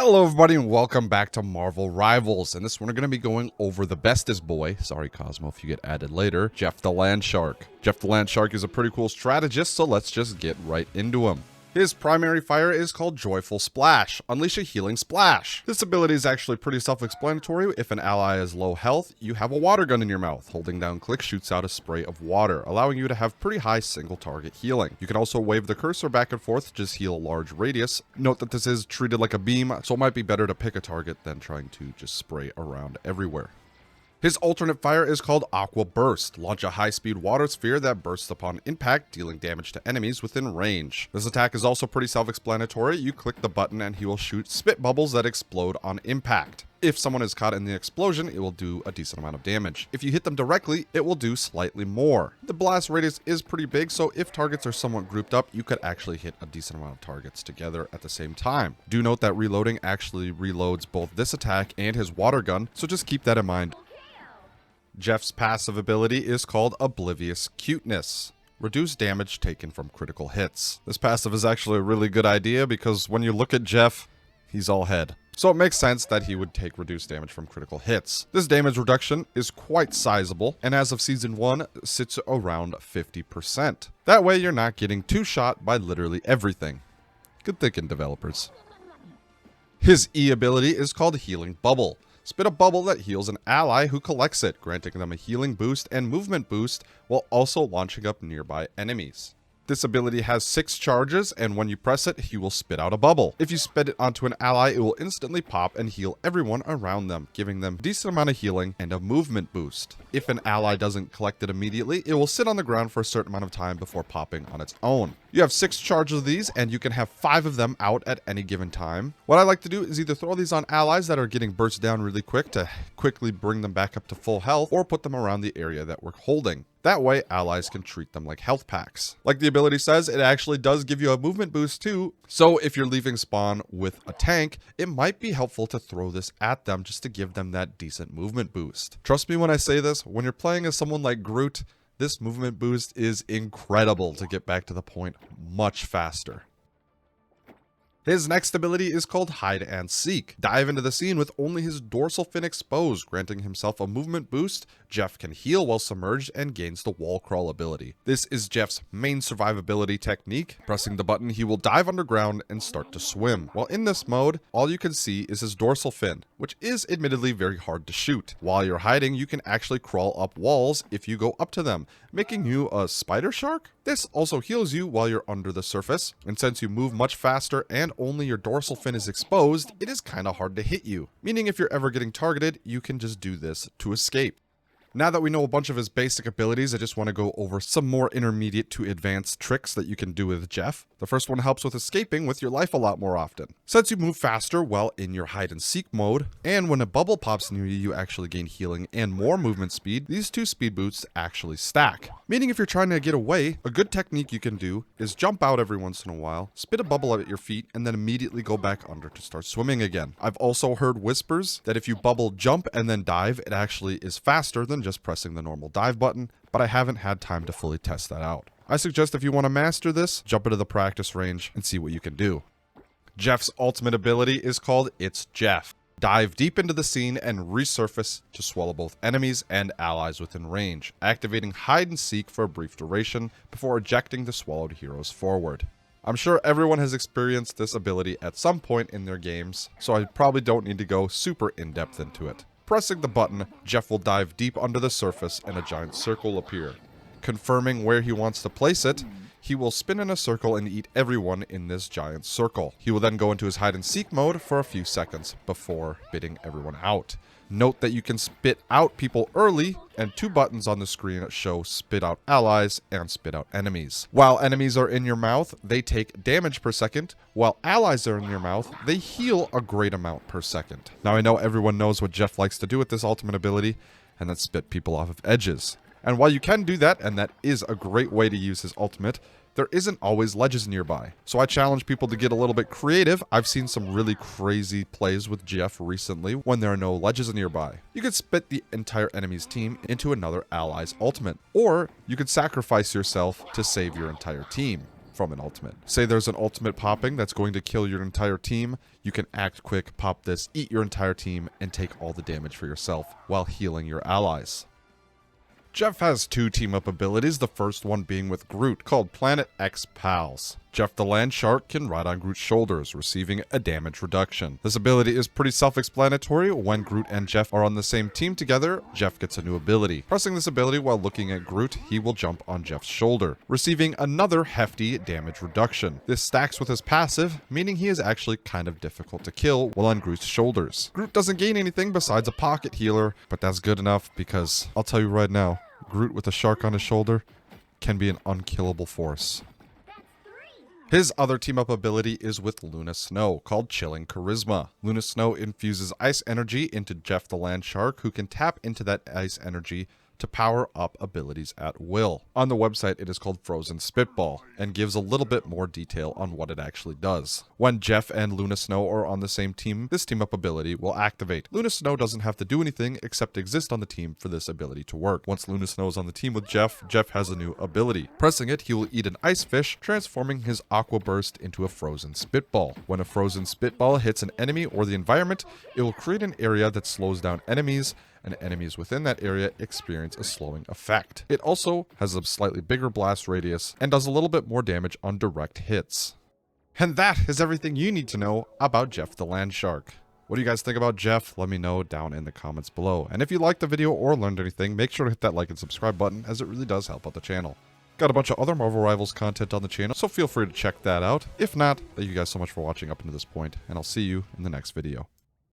Hello everybody and welcome back to Marvel Rivals. In this one we're going to be going over the bestest boy, sorry Cosmo if you get added later, Jeff the Landshark. Jeff the Landshark is a pretty cool strategist, so let's just get right into him. His primary fire is called Joyful Splash. Unleash a healing splash. This ability is actually pretty self-explanatory. If an ally is low health, you have a water gun in your mouth. Holding down click shoots out a spray of water, allowing you to have pretty high single target healing. You can also wave the cursor back and forth to just heal a large radius. Note that this is treated like a beam, so it might be better to pick a target than trying to just spray around everywhere. His alternate fire is called Aqua Burst. Launch a high-speed water sphere that bursts upon impact, dealing damage to enemies within range. This attack is also pretty self-explanatory. You click the button and he will shoot spit bubbles that explode on impact. If someone is caught in the explosion, it will do a decent amount of damage. If you hit them directly, it will do slightly more. The blast radius is pretty big, so if targets are somewhat grouped up, you could actually hit a decent amount of targets together at the same time. Do note that reloading actually reloads both this attack and his water gun, so just keep that in mind. Jeff's passive ability is called Oblivious Cuteness. Reduce damage taken from critical hits. This passive is actually a really good idea because when you look at Jeff, he's all head. So it makes sense that he would take reduced damage from critical hits. This damage reduction is quite sizable, and as of Season 1, sits around 50%. That way you're not getting two-shot by literally everything. Good thinking, developers. His E ability is called Healing Bubble. Spit a bubble that heals an ally who collects it, granting them a healing boost and movement boost while also launching up nearby enemies. This ability has 6 charges, and when you press it, he will spit out a bubble. If you spit it onto an ally, it will instantly pop and heal everyone around them, giving them a decent amount of healing and a movement boost. If an ally doesn't collect it immediately, it will sit on the ground for a certain amount of time before popping on its own. You have 6 charges of these, and you can have 5 of them out at any given time. What I like to do is either throw these on allies that are getting burst down really quick to quickly bring them back up to full health, or put them around the area that we're holding. That way, allies can treat them like health packs. Like the ability says, it actually does give you a movement boost too, so if you're leaving spawn with a tank, it might be helpful to throw this at them just to give them that decent movement boost. Trust me when I say this, when you're playing as someone like Groot, this movement boost is incredible to get back to the point much faster. His next ability is called Hide and Seek. Dive into the scene with only his dorsal fin exposed, granting himself a movement boost. Jeff can heal while submerged and gains the wall crawl ability. This is Jeff's main survivability technique. Pressing the button, he will dive underground and start to swim. While in this mode, all you can see is his dorsal fin, which is admittedly very hard to shoot. While you're hiding, you can actually crawl up walls if you go up to them, making you a spider shark? This also heals you while you're under the surface, and since you move much faster and only your dorsal fin is exposed, it is kinda hard to hit you. Meaning if you're ever getting targeted, you can just do this to escape. Now that we know a bunch of his basic abilities, I just want to go over some more intermediate to advanced tricks that you can do with Jeff. The first one helps with escaping with your life a lot more often. Since you move faster while in your hide and seek mode, and when a bubble pops near you, you actually gain healing and more movement speed, these 2 speed boosts actually stack. Meaning if you're trying to get away, a good technique you can do is jump out every once in a while, spit a bubble at your feet, and then immediately go back under to start swimming again. I've also heard whispers that if you bubble jump and then dive, it actually is faster than just pressing the normal dive button, but I haven't had time to fully test that out. I suggest if you want to master this, jump into the practice range and see what you can do. Jeff's ultimate ability is called It's Jeff. Dive deep into the scene and resurface to swallow both enemies and allies within range, activating hide and seek for a brief duration before ejecting the swallowed heroes forward. I'm sure everyone has experienced this ability at some point in their games, so I probably don't need to go super in-depth into it. Pressing the button, Jeff will dive deep under the surface and a giant circle will appear. Confirming where he wants to place it, he will spin in a circle and eat everyone in this giant circle. He will then go into his hide and seek mode for a few seconds before spitting everyone out. Note that you can spit out people early, and 2 buttons on the screen show spit out allies and spit out enemies. While enemies are in your mouth, they take damage per second. While allies are in your mouth, they heal a great amount per second. Now I know everyone knows what Jeff likes to do with this ultimate ability, and that's spit people off of edges. And while you can do that, and that is a great way to use his ultimate, there isn't always ledges nearby. So I challenge people to get a little bit creative. I've seen some really crazy plays with Jeff recently when there are no ledges nearby. You could spit the entire enemy's team into another ally's ultimate, or you could sacrifice yourself to save your entire team. from an ultimate. Say there's an ultimate popping that's going to kill your entire team, you can act quick, pop this, eat your entire team, and take all the damage for yourself while healing your allies. Jeff has 2 team-up abilities, the first one being with Groot, called Planet X Pals. Jeff the Landshark can ride on Groot's shoulders, receiving a damage reduction. This ability is pretty self-explanatory. When Groot and Jeff are on the same team together, Jeff gets a new ability. Pressing this ability while looking at Groot, he will jump on Jeff's shoulder, receiving another hefty damage reduction. This stacks with his passive, meaning he is actually kind of difficult to kill while on Groot's shoulders. Groot doesn't gain anything besides a pocket healer, but that's good enough because, I'll tell you right now, Groot with a shark on his shoulder can be an unkillable force. His other team-up ability is with Luna Snow, called Chilling Charisma. Luna Snow infuses ice energy into Jeff the Landshark, who can tap into that ice energy to power up abilities at will. On the website, it is called Frozen Spitball, and gives a little bit more detail on what it actually does. When Jeff and Luna Snow are on the same team, this team-up ability will activate. Luna Snow doesn't have to do anything except exist on the team for this ability to work. Once Luna Snow is on the team with Jeff, Jeff has a new ability. Pressing it, he will eat an ice fish, transforming his Aqua Burst into a Frozen Spitball. When a Frozen Spitball hits an enemy or the environment, it will create an area that slows down enemies, and enemies within that area experience a slowing effect. It also has a slightly bigger blast radius and does a little bit more damage on direct hits. And that is everything you need to know about Jeff the Landshark. What do you guys think about Jeff? Let me know down in the comments below. And if you liked the video or learned anything, make sure to hit that like and subscribe button, as it really does help out the channel. Got a bunch of other Marvel Rivals content on the channel, so feel free to check that out. If not, thank you guys so much for watching up until this point, and I'll see you in the next video.